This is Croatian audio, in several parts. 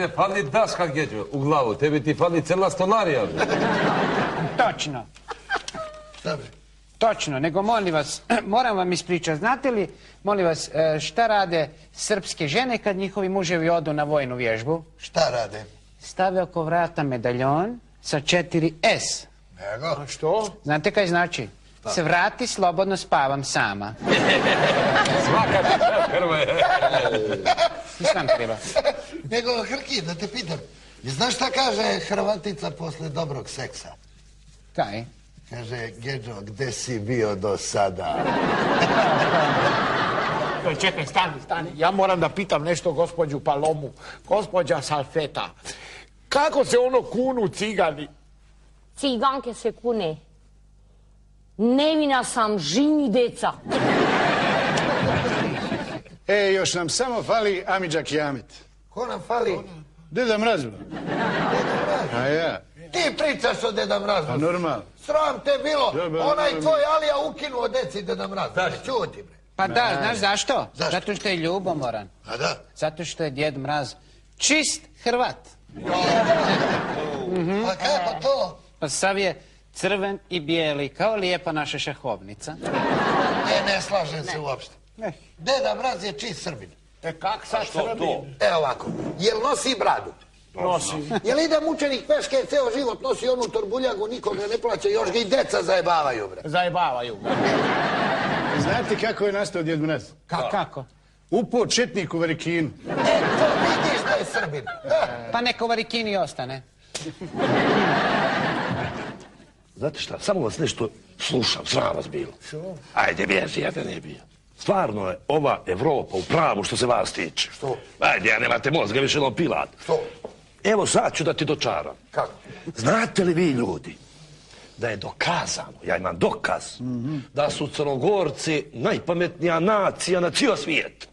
Ne fali daska, Geđo, u glavu. Tebi ti fali cela stolarija. Točno. Šta bre? Točno, nego molim vas, moram vam ispričati. Znate li, molim vas, šta rade srpske žene kad njihovi muževi odu na vojnu vježbu? Šta rade? Stave oko vrata medaljon sa 4 S. Nego? Što? Znate kaj znači? Se vrati, slobodno spavam sama. Svaka ti Hrvoje. Nisam treba. Nego, Hrki, da te pitam, znaš šta kaže Hrvatica posle dobrog seksa? Kaj? Kaže, Geđo, gde si bio do sada? Čekaj, stani. Ja moram da pitam nešto gospođu Palomu. Gospođa Salfeta. Kako se ono kunu cigani? Ciganke se kune. Nevina sam, žini deca. Još nam samo fali Amidža Kijamet. Ko nam fali? Deda Mraz. Deda Mraz. A ja. Ti pričaš o Deda Mrazu. Pa normalno. Sram te bilo. Onaj tvoj Alija ukinuo deci Deda Mraz. Čuti, bre. Pa da, znaš zašto? Zašto? Zato što je ljubomoran. A da? Zato što je Djed Mraz čist Hrvat. A kako to? Pa sav je crven i bijeli, kao lijepa naša šahovnica. Ne slažem se uopšte. Deda Mraz je čist Srbin. Kak sad Srbin? Evo ovako, jel nosi bradu? Nosi. Jel ide mučenik peške, ceo život nosi onu torbuljagu, nikoga ne plaća, još ga i deca zajebavaju, bre. Zajebavaju. Znate kako je nastao Djed Mraz? Kako? Upao četnik u Varikinu. To vidiš da je Srbin. Pa neko Varikini ostane. Znate šta, samo vas nešto slušam, sram vas bilo. Ajde, bježi, ja te ne bio. Stvarno je ova Evropa u pravu što se vas tiče. Što? Ajde, ja nemate mozga, više no pilat. Što? Evo sad ću da ti dočaram. Kako? Znate li vi ljudi da je dokazano, ja imam dokaz, da su Crnogorci najpametnija nacija na cijel svijet.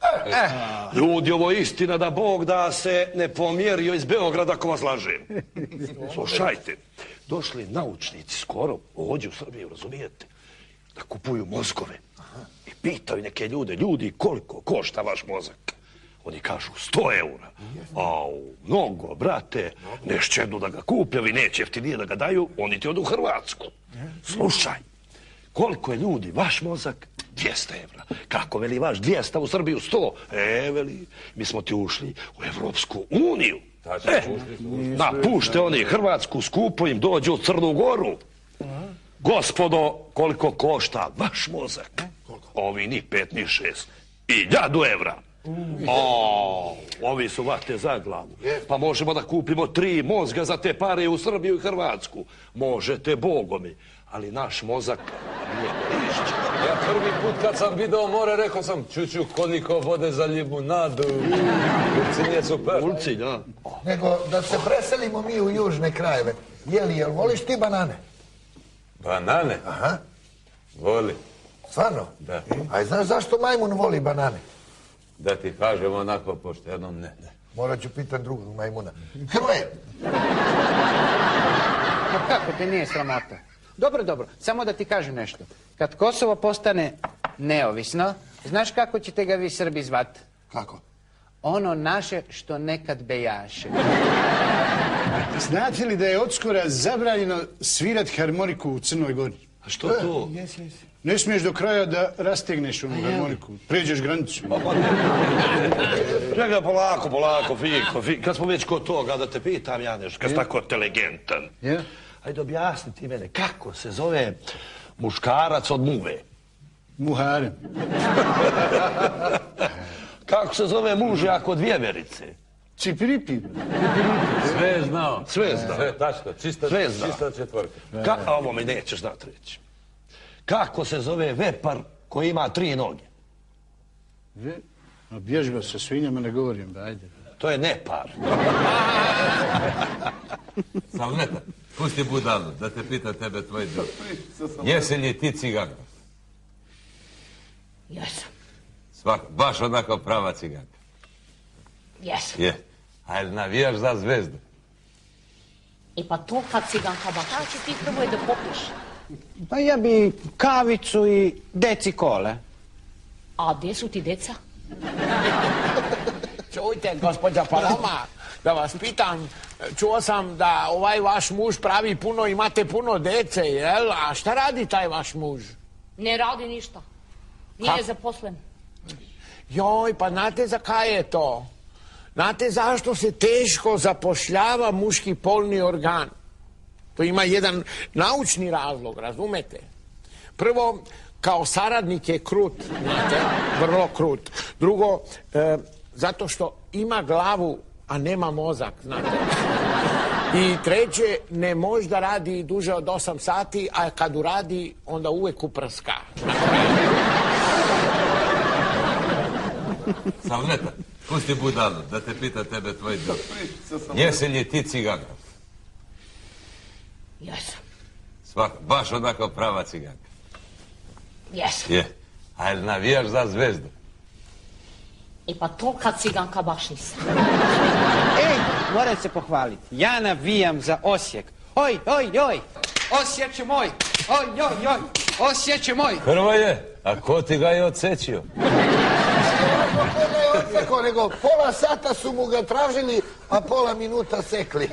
Ljudi, ovo je istina da Bog da se ne pomjerio iz Beograda ako vas lažem. Slušajte, došli naučnici skoro ovdje u Srbiju, razumijete, da kupuju mozgove i pitaju neke ljude, ljudi, koliko košta vaš mozak? Oni kažu 100 eura. Au, mnogo, brate, neš jednu da ga kupe, vi neće jeftinije da ga daju, oni ti odu u Hrvatsku. Slušaj, koliko je ljudi, vaš mozak? 200 evra. Kako, veli, vaš 200, u Srbiju 100? Veli, mi smo ti ušli u Evropsku uniju. Napušte oni Hrvatsku, skupo im dođu u Crnu Goru. Gospodo, koliko košta vaš mozak? Ovi ni 5, ni 6. 1000 evra. Ovi su vate za glavu. Pa možemo da kupimo 3 mozga za te pare u Srbiju i Hrvatsku. Možete, bogomi. Ali naš mozak nije korišćen. Ja prvi put kad sam video more, rekao sam, čuću, koliko vode za limunadu. Ulcinj je super. Ulcinj, a? Nego da se preselimo mi u južne krajeve. Jel voliš ti banane? Banane? Aha. Voli. Stvarno? Da. A znaš zašto majmun voli banane? Da ti kažem onako pošteno, ne. Morat ću pitan drugog majmuna. Hrvoje! Pa kako te nije sramota? Dobro, samo da ti kažem nešto. Kad Kosovo postane neovisno, znaš kako ćete ga vi Srbi zvat? Kako? Ono naše što nekad bejaše. Znate li da je odskora zabranjeno svirat harmoniku u Crnoj Gori? A što to? Ne smiješ do kraja da rastegneš onu harmoniku. Pređeš granicu. Čekaj, polako, Fiko. Kad smo već kod toga, da te pitam ja nešto, kad si tako inteligentan. Ajde, objasni ti mene, kako se zove muškarac od muve? Muharem. Kako se zove mužjak od vjeverice? Cipiripi. Sve je znao. Sve znao. Sve tačno, čista četvorka. Ovo mi nećeš znat reći. Kako se zove vepar koji ima 3 noge? Vježba sa svinjama ne govorim, ajde. To je nepar. Savleta, pusti budalu, da te pita tebe tvoj drug. Jesi li ti ciganka? Jesam. Baš onako prava ciganka. Jesam. Je. Ajde, navijaš za Zvezdu. Pa to kad ciganka, ba kada će ti Hrvoje da popiješ? Pa ja bi kavicu i deci kole. A gdje su ti deca? Čujte, gospođa Paloma, da vas pitam, čuo sam da ovaj vaš muž pravi puno, imate puno dece, jel? A šta radi taj vaš muž? Ne radi ništa. Nije zaposlen. Joj, pa znate za kaj je to? Znate zašto se teško zapošljava muški polni organ? To ima jedan naučni razlog, razumete? Prvo, kao saradnik je krut, znate, vrlo krut. Drugo, zato što ima glavu, a nema mozak, znate. I treće, ne može da radi duže od 8 sati, a kad uradi, onda uvek uprska. Salveta, pusti budalu, da te pita tebe tvoj dok. Jesi li ti ciganka? Jesam. Baš onako prava ciganka. Jesam. Je. A jel navijaš za Zvezdu? E pa tolika ciganka baš nisam. Ej, moram se pohvaliti. Ja navijam za Osijek. Oj, oj, oj. Osjeće moj. Oj, oj, oj. Osjeće moj. Hrvoje, a ko ti ga je odsečio? Ne odsekao, nego pola sata su mu ga tražili, a pola minuta sekli.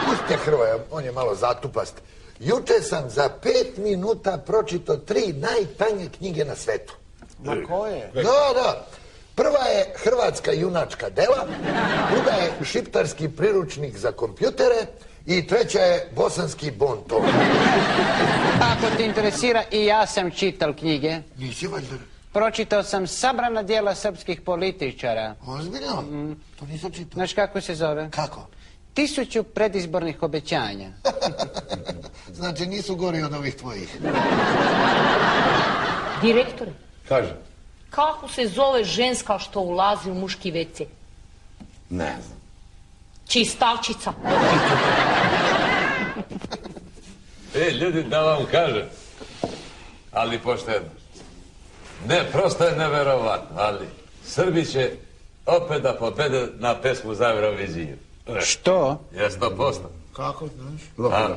Pustite Hrvoja, on je malo zatupast. Juče sam za 5 minuta pročitao 3 najtanje knjige na svetu. Ma koje? Da. Prva je Hrvatska junačka dela, druga je Šiptarski priručnik za kompjutere i treća je Bosanski bonton. Ako te interesira, i ja sam čital knjige. Nisi valjda? Pročitao sam sabrana djela srpskih političara. Ozbiljno? To nisam čitao. Znaš kako se zove? Kako? 1000 predizbornih obećanja. Znači nisu gori od ovih tvojih. Direktore, Kaže. kako se zove ženska što ulazi u muški WC? Ne znam. Čistačica. Ljudi, da vam kažem, ali pošteno. Ne, prosto je neverovatno, ali Srbi će opet da pobede na pesmu za Euroviziju. Što? Je 100%. Kako znaš? A,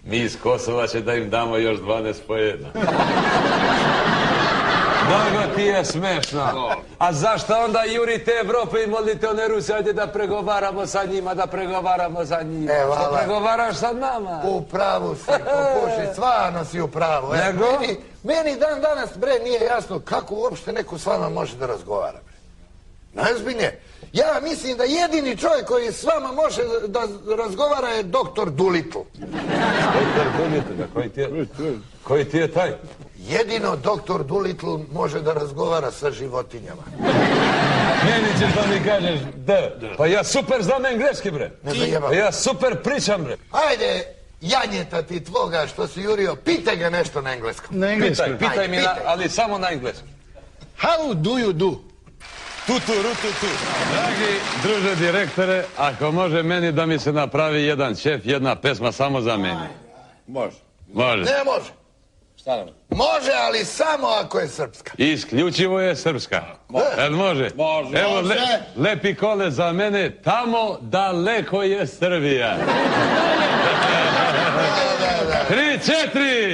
mi iz Kosova će da im damo još 12 pojedna. Mnogo ti je smešno. A zašto onda jurite Evrope i molite one Ruse, ajde da pregovaramo sa njima, da pregovaramo za njima. Što pregovaraš sa nama? U pravu si, Kokoši, stvarno si u pravu. Nego? Meni dan danas, bre, nije jasno kako uopšte neko s vama može da razgovara, bre. Najozbiljnije. Ja mislim da jedini čovjek koji s vama može da razgovara je doktor Dolittle. Doktor Dolittle, da koji ti je taj? Jedino doktor Dolittle može da razgovara sa životinjama. Meni ćeš da mi kažeš, da. Pa ja super znam engleski, bre. Ne zajebavam. Pa ja super pričam, bre. Ajde, janjeta ti tvoga što si jurio, pitaj ga nešto na engleskom. Na engleskom. Pitaj mi, ali samo na engleskom. How do you do? Tutu, rutu. Dragi druže direktore, ako može meni da mi se napravi jedan ćef, jedna pesma samo za mene. Može. Može. Ne može. Šta nam? Može, ali samo ako je srpska. Isključivo je srpska. Jel može? Može. Evo, lepi kole za mene, tamo daleko je Srbija. 3, 4!